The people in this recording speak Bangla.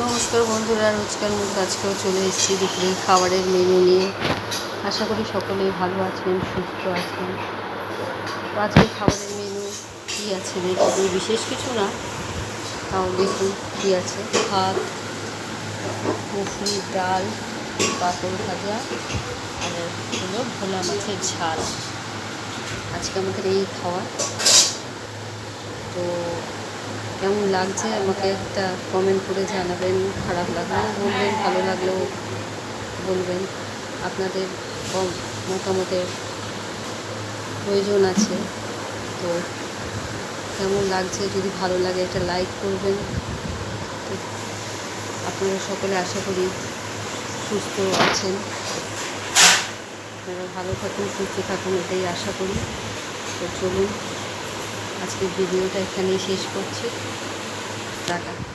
নমস্কার বন্ধুরা, রোজকার মতো আজকেও চলে এসেছি দুপুরের খাবারের মেনু নিয়ে। আশা করি সকলেই ভালো আছেন, সুস্থ আছেন। তো আজকে খাবারের মেনু কী আছে দেখি, বিশেষ কিছু না, তাও দেখুন কী আছে। ভাত, মুসুরির ডাল, পাঁপড় ভাজা আর হলো ভোলা মাছের ঝাল। আজকে আমাদের এই খাওয়া। তো কেমন লাগছে আমাকে একটা কমেন্ট করে জানাবেন। খারাপ লাগলেও বলবেন, ভালো লাগলেও বলবেন। আপনাদের মতামতের প্রয়োজন আছে। তো কেমন লাগছে, যদি ভালো লাগে একটা লাইক করবেন। তো আপনারা সকলে আশা করি সুস্থ আছেন, আপনারা ভালো থাকুন, সুস্থ থাকুন, এটাই আশা করি। তো চলুন আজকের ভিডিওটা এখানেই শেষ করছি। টাটা।